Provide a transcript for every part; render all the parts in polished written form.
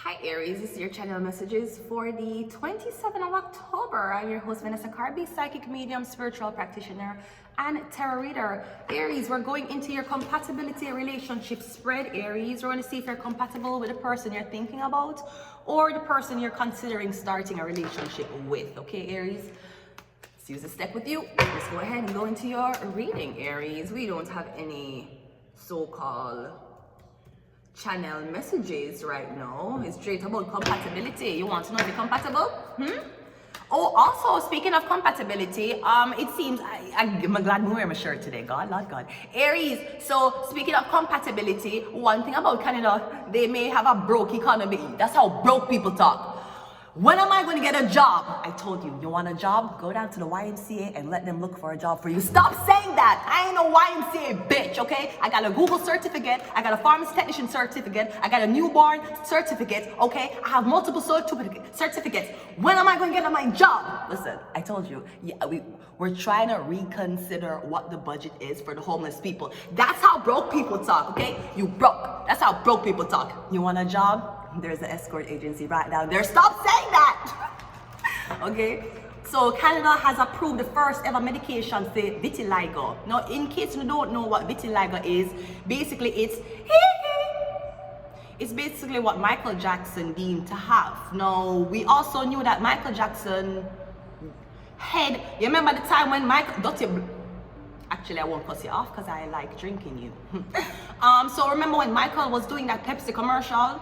Hi Aries, this is your channel messages for the 27th of October. I'm your host Vanessa Carby, psychic medium, spiritual practitioner, and tarot reader. Aries, we're going into your compatibility relationship spread. Aries, we're going to see if you're compatible with the person you're thinking about or the person you're considering starting a relationship with. Okay, Aries? Let's use a step with you. Let's go ahead and go into your reading, Aries. We don't have any so-called channel messages right now. It's straight about compatibility. You want to know if you're compatible? Oh, also speaking of compatibility, it seems I'm glad I'm wearing my shirt today. God, Lord God. Aries, so speaking of compatibility, one thing about Canada, they may have a broke economy. That's how broke people talk. When am I going to get a job? I told you, you want a job? Go down to the YMCA and let them look for a job for you. Stop saying that. I ain't no YMCA bitch, okay? I got a Google certificate. I got a pharmacy technician certificate. I got a newborn certificate, okay? I have multiple certificates. When am I going to get my job? Listen, I told you, we're trying to reconsider what the budget is for the homeless people. That's how broke people talk, okay? You broke. That's how broke people talk. You want a job? There's an escort agency right down there. Stop saying that. Okay, so Canada has approved the first ever medication for vitiligo. Now, in case you don't know what vitiligo is, basically it's basically what Michael Jackson deemed to have. Now, we also knew that Michael Jackson had, you remember the time when actually I won't cuss you off because I like drinking you. So remember when Michael was doing that Pepsi commercial?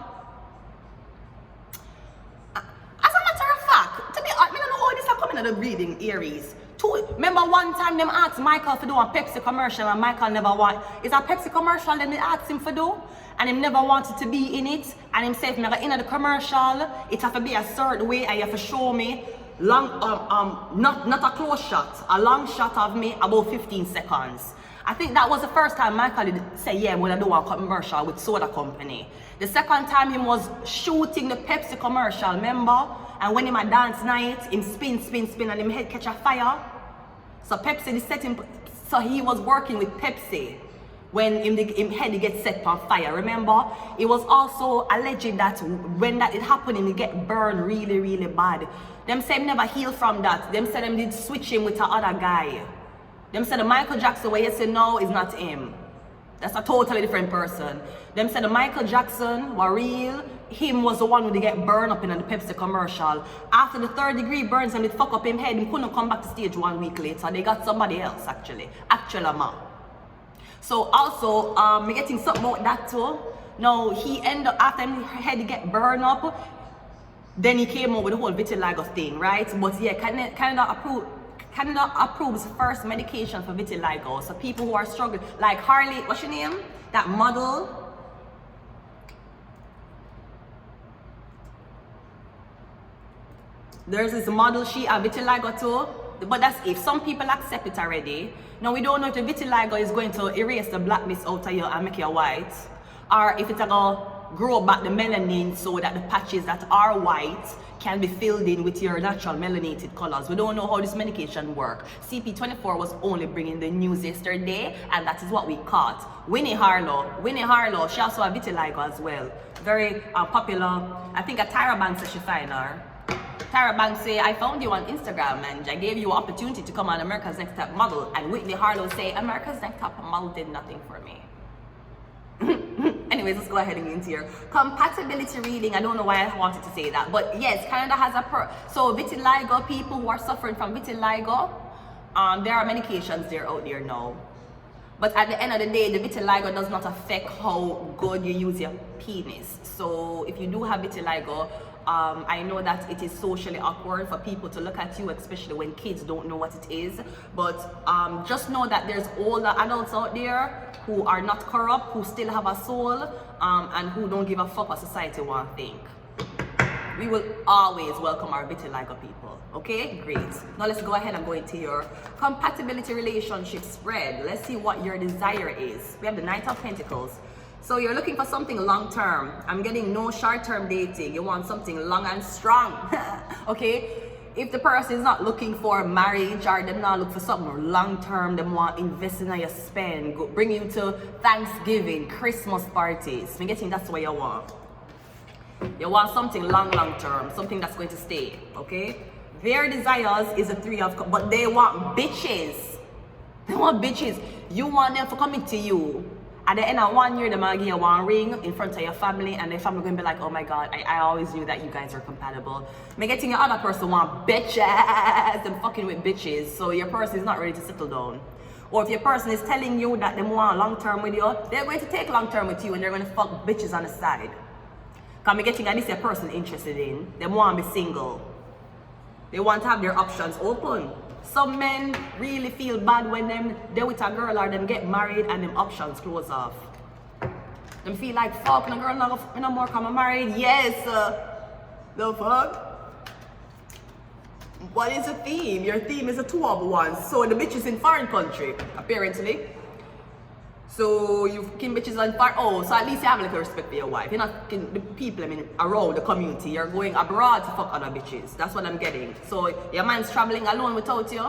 The reading, Aries. Remember one time them asked Michael to do a Pepsi commercial and Michael never want. It's a Pepsi commercial then they asked him for do and him never wanted to be in it and him said, "Never in the commercial, it have to be a certain way and you have to show me long not a close shot, a long shot of me about 15 seconds." I think that was the first time Michael did say, "Yeah, I'm gonna do a commercial with soda company." The second time he was shooting the Pepsi commercial, remember? And when him a dance night, him spin and him head catch a fire. So Pepsi set him, so he was working with Pepsi when him head get set on fire, remember? It was also alleged that when that it happened, him get burned really, really bad. Them said him never heal from that. Them said him did switch him with the other guy. Them said the Michael Jackson where he said no, is not him. That's a totally different person. Them said the Michael Jackson were real. Him was the one who they get burned up in the Pepsi commercial. After the 3rd-degree burns and it fuck up him head, he couldn't come back to stage 1 week later. They got somebody else actually. So also, me getting something about that too. Now he ended up after his head get burned up, then he came up with the whole vitiligo thing, right? But yeah, Canada approves first medication for vitiligo. So people who are struggling, like Harley, what's your name? That model. There's this model, she have vitiligo too. But that's if some people accept it already. Now we don't know if the vitiligo is going to erase the blackness out of you and make you white. Or if it's going to grow back the melanin so that the patches that are white can be filled in with your natural melanated colors. We don't know how this medication works. CP24 was only bringing the news yesterday, and that is what we caught. Winnie Harlow, she also have vitiligo as well. Very popular. I think a Tyra Banks she find her. Tyra Banks say, "I found you on Instagram and I gave you an opportunity to come on America's Next Top Model." And Whitney Harlow say, "America's Next Top Model did nothing for me." Anyways, let's go ahead and get into your compatibility reading. I don't know why I wanted to say that, but yes, Canada has so vitiligo, people who are suffering from vitiligo, there are medications there out there now. But at the end of the day, the vitiligo does not affect how good you use your penis. So if you do have vitiligo, I know that it is socially awkward for people to look at you, especially when kids don't know what it is. But just know that there's older adults out there who are not corrupt, who still have a soul, and who don't give a fuck what society want to think. We will always welcome our vitiligo people. Okay, great. Now let's go ahead and go into your compatibility relationship spread. Let's see what your desire is. We have the Knight of Pentacles. So you're looking for something long-term. I'm getting no short-term dating. You want something long and strong. Okay? If the person is not looking for marriage or them not look for something long-term, them want invest in your spend, bring you to Thanksgiving, Christmas parties. I'm getting that's what you want. You want something long term, something that's going to stay, okay? Their desires is a 3 of cups, but they want bitches. They want bitches. You want them to commit to you. At the end of 1 year, they might give you one ring in front of your family, and the family going to be like, oh my God, I always knew that you guys are compatible. Me getting your other person want bitches, them fucking with bitches, so your person is not ready to settle down. Or if your person is telling you that they want long-term with you, they're going to take long-term with you, and they're going to fuck bitches on the side. Because me getting at this your person interested in, they want to be single. They want to have their options open. Some men really feel bad when they're with a girl or them get married and them options close off. Them feel like, fuck, no girl no more come married. Yes, the fuck? What is the theme? Your theme is a 2 of 1. So the bitch is in foreign country, apparently. So you fucking bitches on fire. Oh, so at least you have like a respect for your wife. You're not fucking the people, I mean, around the community. You're going abroad to fuck other bitches. That's what I'm getting. So your man's traveling alone without you.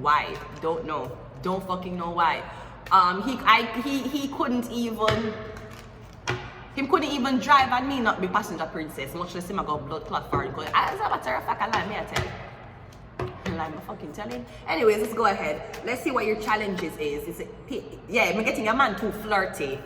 Why? Don't know. Don't fucking know why. He couldn't even drive and me not be passenger princess. Much less him I got blood clot for it. As a matter of fact, I lie, me I tell you. I'm fucking telling. Anyways, let's go ahead. Let's see what your challenges is. Yeah, I'm getting a man too flirty.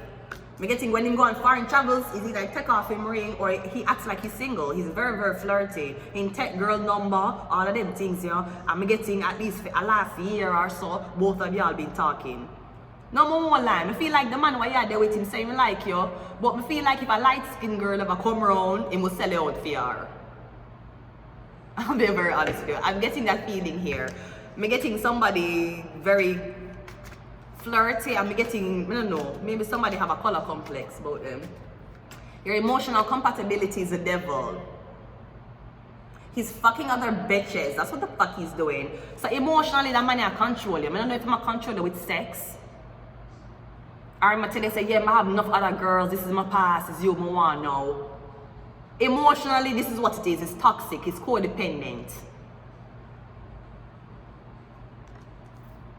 I'm getting when he go on foreign travels, is either take off him ring or he acts like he's single. He's very flirty. He take girl number, all of them things, you know. I'm getting at least a last year or so, both of y'all been talking. No more lie. I feel like the man while you're there with him saying he like you, but I feel like if a light-skinned girl ever come around, he will sell you out for her. I'll be very honest with you. I'm getting that feeling here. I'm getting somebody very flirty. I'm getting, I don't know, maybe somebody have a color complex about them. Your emotional compatibility is the devil. He's fucking other bitches. That's what the fuck he's doing. So emotionally, that man I control you. I don't know if I'm a control you with sex. Or I'm tell you say, yeah, I have enough other girls. This is my past. It's you, I want now. Emotionally, this is what it is. It's toxic. It's codependent.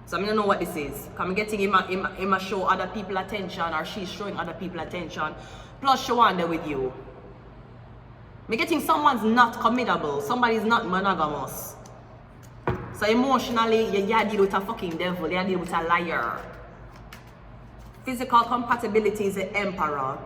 So I don't know what this is. I'm getting him show other people attention, or she's showing other people attention. Plus, she want there with you. I'm getting someone's not committable. Somebody's not monogamous. So emotionally, you deal with a fucking devil. You deal with a liar. Physical compatibility is the emperor.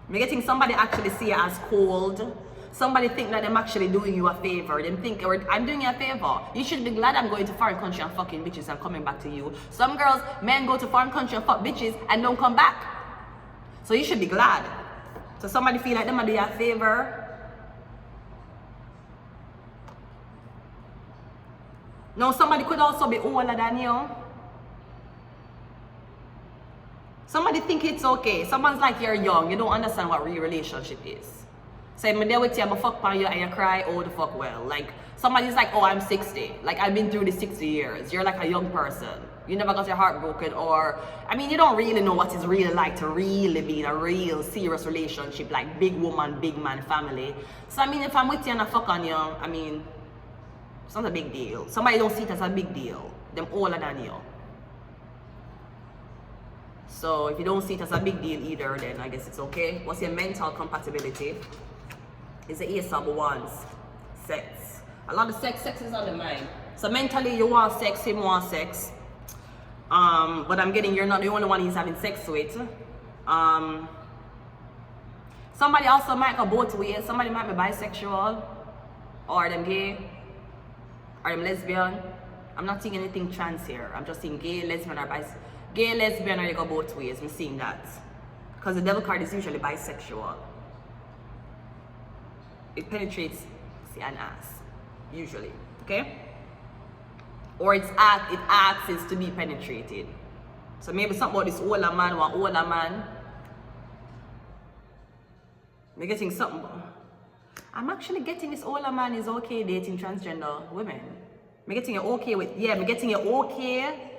I'm getting somebody actually see you as cold. Somebody think that I'm actually doing you a favor. Them think, I'm doing you a favor. You should be glad I'm going to foreign country and fucking bitches and coming back to you. Some girls, men go to foreign country and fuck bitches and don't come back. So you should be glad. So somebody feel like them do you a favor. No, somebody could also be older than you. Somebody think it's okay. Someone's like, you're young, you don't understand what real relationship is. Say, I'm there with you, I'm a fuck on you, and you cry, oh the fuck well. Like, somebody's like, oh, I'm 60. Like, I've been through the 60 years. You're like a young person. You never got your heart broken, or, I mean, you don't really know what it's really like to really be in a real serious relationship, like big woman, big man, family. So, I mean, if I'm with you and I fuck on you, I mean, it's not a big deal. Somebody don't see it as a big deal. Them older than you. So if you don't see it as a big deal either, then I guess it's okay. What's your mental compatibility? It's the Ace of Wands. Sex. A lot of sex is on the mind. So mentally you want sex, him want sex. But I'm getting you're not the only one he's having sex with. Somebody also might go both ways. Somebody might be bisexual, or them gay, or them lesbian. I'm not seeing anything trans here. I'm just seeing gay, lesbian, or bisexual. Gay, lesbian, or you go both ways. I'm seeing that. Because the devil card is usually bisexual. It penetrates an ass. Usually. Okay? Or it asks to be penetrated. So maybe something about this older man, one older man. I'm getting something. I'm actually getting this older man is okay dating transgender women. I'm getting it okay with, yeah, I'm getting it okay.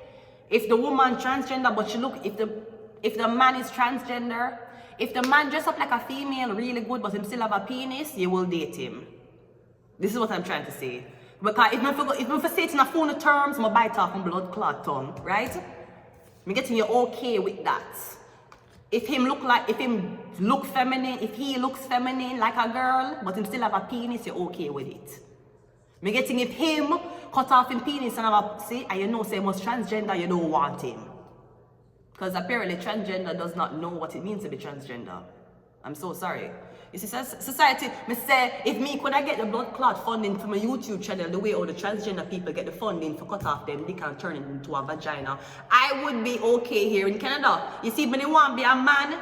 If the woman transgender, but you look, if the man is transgender, if the man dress up like a female really good, but him still have a penis, you will date him. This is what I'm trying to say. Because if I say it in a phone of terms, I'm bite off my blood clot tongue, right? I'm getting you okay with that. if him look feminine, if he looks feminine like a girl, but him still have a penis, you're okay with it. Me getting if him cut off him penis and have a, see, and you know say most transgender, you don't want him. Because apparently transgender does not know what it means to be transgender. I'm so sorry. You see, society, me say, if me could I get the blood clot funding from a YouTube channel, the way all the transgender people get the funding to cut off them, they can turn it into a vagina, I would be okay here in Canada. You see, when they want to be a man,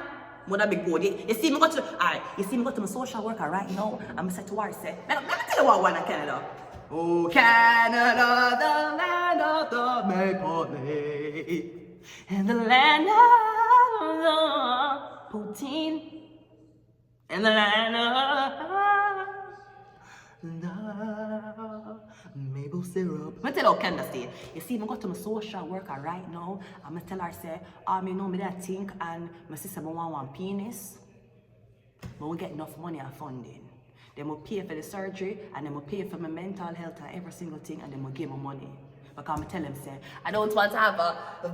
would I be good? You see, me go to, alright, you see, me go to my social worker right now, and I say to her, say, let me tell you what I want in Canada. Oh, Canada, the land of the maple leaf, and the land of the poutine. And the land of maple syrup. I'm tell her Canada stay. You see, I go to my social worker right now. I'm gonna tell her say, me know me that think, and my sister want one penis. But we get enough money and funding. Then we'll pay for the surgery, and then we'll pay for my mental health and every single thing, and then we'll give me money. Because I tell him, say, I don't want to have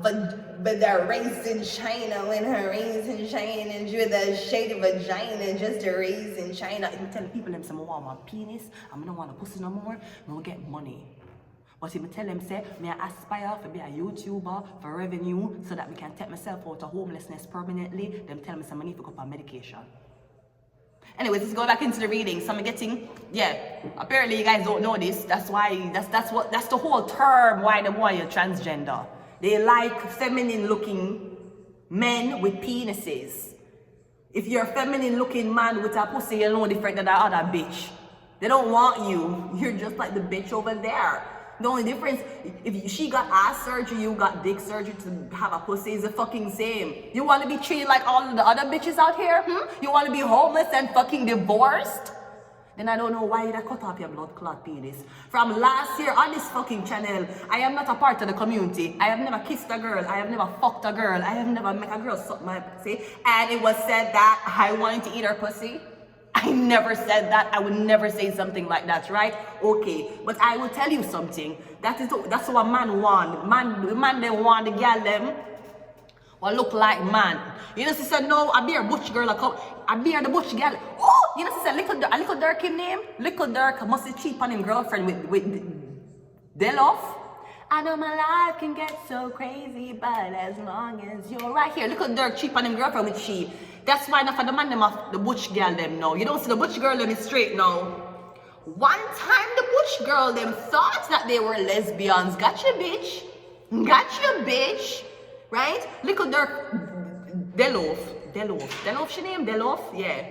but they're raised in China when her raised in China and with a shady vagina just a raised in China. If I tell people, them say, I want my penis, I don't want a pussy no more, I will get money. But if I tell them, say, I aspire to be a YouTuber for revenue so that we can take myself out of homelessness permanently, them tell me some money to go on medication. Anyways, let's go back into the reading. So I'm getting, apparently you guys don't know this. That's why, that's the whole term why the boy is transgender. They like feminine looking men with penises. If you're a feminine looking man with a pussy, you're no different than that other bitch. They don't want you. You're just like the bitch over there. The only difference, if she got ass surgery, you got dick surgery to have a pussy, is the fucking same. You want to be treated like all of the other bitches out here? You want to be homeless and fucking divorced? Then I don't know why you cut off your blood clot penis. From last year on this fucking channel, I am not a part of the community. I have never kissed a girl. I have never fucked a girl. I have never met a girl suck my pussy. And it was said that I wanted to eat her pussy. I never said that. I would never say something like that, right? Okay, but I will tell you something. That's what man want. The man they want the girl them will look like man. You know, she said no. I be a butch girl. I be the butch girl. Oh, you know, she said little Dirk him name. Little Dirk must be cheap on him girlfriend with Delof. I know my life can get so crazy, but as long as you're right here, little Dirk cheap on him girlfriend with she. That's why enough of the man them of the butch girl them now. You don't see the butch girl them is straight now. One time the butch girl them thought that they were lesbians. Gotcha, bitch. Gotcha, bitch. Right? Little Dirk Delof, she name Delof? Yeah.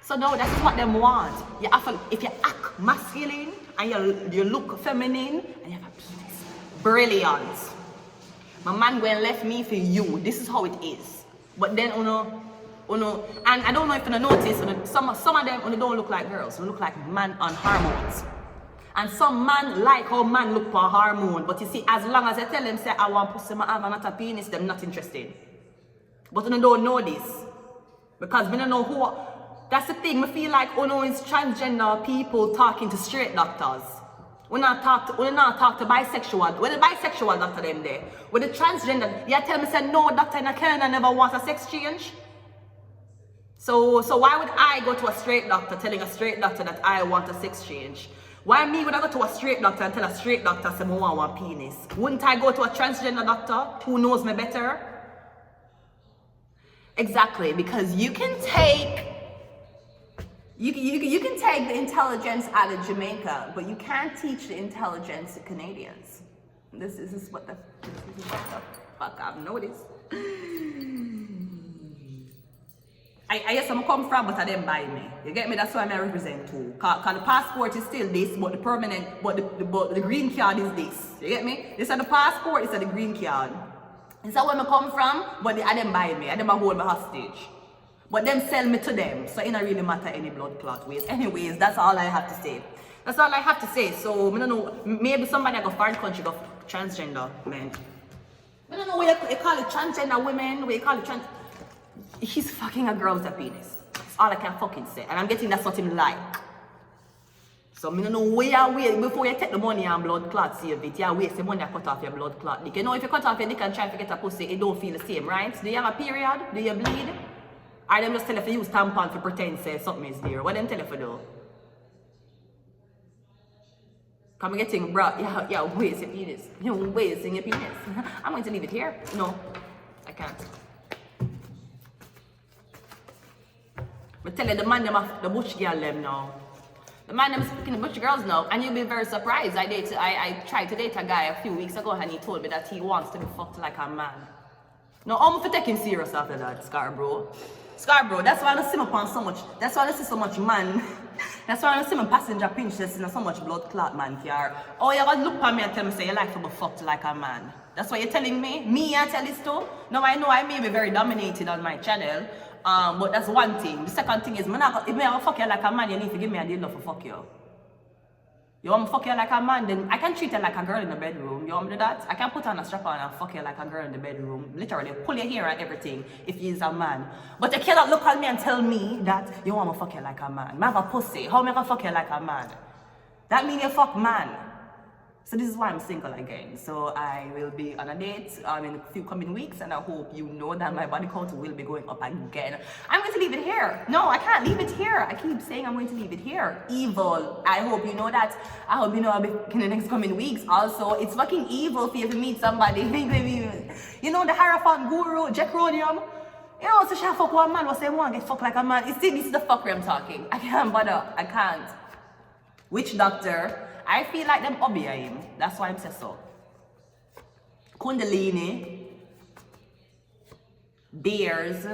So now that's what them want. You have to, if you act masculine and you look feminine and you have a penis. Brilliant. My man went left me for you. This is how it is. But then and I don't know if you notice, some of them don't look like girls, they look like man on hormones. And some man like how man look for hormone, but you see, as long as I tell them say I want pussy, I have not a penis, them not interested. But you don't know this. Because we don't know who. That's the thing, I feel like it's transgender people talking to straight doctors. We not talk to bisexual. When the bisexual doctor them there. With the transgender, you tell me say no doctor in Canada never wants a sex change. So why would I go to a straight doctor telling a straight doctor that I want a sex change? Why me would I go to a straight doctor and tell a straight doctor say I want one penis? Wouldn't I go to a transgender doctor who knows me better? Exactly, because you can take the intelligence out of Jamaica, but you can't teach the intelligence to Canadians. This is what the fuck I've noticed. I guess I'm come from, but I didn't buy me. You get me? That's why I represent too. Cause the passport is still this, but the permanent, but the green card is this. You get me? This is the passport, this is the green card. This is where I come from, but I didn't buy me. I didn't hold me hostage. But them sell me to them, so it don't really matter any blood clot ways. Anyways, that's all I have to say. That's all I have to say. So I don't know, maybe somebody go foreign country go transgender men. I don't know what you call it transgender women, what you call it trans. He's fucking a girl with a penis. That's all I can fucking say. And I'm getting that's what him like. So I don't know where you wait before you take the money and blood clot save it. You waste the money and cut off your blood clot dick. You know if you cut off your dick and try to get a pussy, it don't feel the same, right? Do you have a period? Do you bleed? Or them just tell you to use tampon to pretend say something is there. What them tell you to do? Come and getting bro, yeah, waste your penis. You're wasting your penis. I'm going to leave it here. No, I can't. But tell you the man them the butch girl them now. The man them speaking the butch girls now, and you'll be very surprised. I tried to date a guy a few weeks ago, and he told me that he wants to be fucked like a man. Now I'm for taking serious after that, Scarborough. Scarborough, that's why I don't see my pants so much. That's why I don't see so much man. That's why I don't see my passenger pinch this in so much blood clot man car. Oh, you gotta look at me and tell me say you like to be fucked like a man. That's what you're telling me? Me, I tell this too? No, I know I may be very dominated on my channel. But that's one thing. The second thing is, if I fuck you like a man, you need to give me a deal to fuck you. You want me to fuck you like a man, then I can treat you like a girl in the bedroom. You want me to do that? I can put on a strap on and fuck you like a girl in the bedroom. Literally, pull your hair and everything if you's a man. But you cannot look at me and tell me that you want me to fuck you like a man. I have a pussy. How am I going to fuck you like a man? That means you fuck man. So this is why I'm single again. So I will be on a date in a few coming weeks, and I hope you know that my body count will be going up again. I'm going to leave it here. No, I can't leave it here. I keep saying I'm going to leave it here. Evil. I hope you know that. I hope you know I'll be in the next coming weeks. Also, it's fucking evil for you to meet somebody. You know the Hierophant guru, Jack Rhodium? You know, so she fuck one man, what say one get fucked like a man. You see, this is the fuckery I'm talking. I can't bother. I can't. Witch doctor. I feel like them obey him. That's why I'm saying so. Kundalini, beers,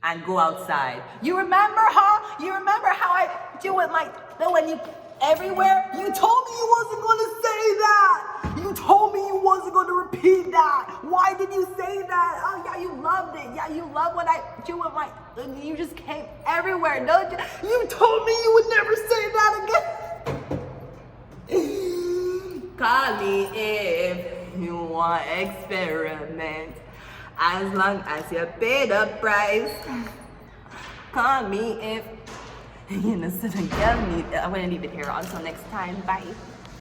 and go outside. You remember, huh? You remember how I do it like when you everywhere? You told me you wasn't gonna say that. You told me you wasn't gonna repeat that. Why did you say that? Oh yeah, you loved it. Yeah, you love when I do it like you just came everywhere, don't you? You told me you would never say that again. Call me if you want experiment. As long as you pay the price. Call me if you know, so I'm gonna leave it here. Until next time, bye.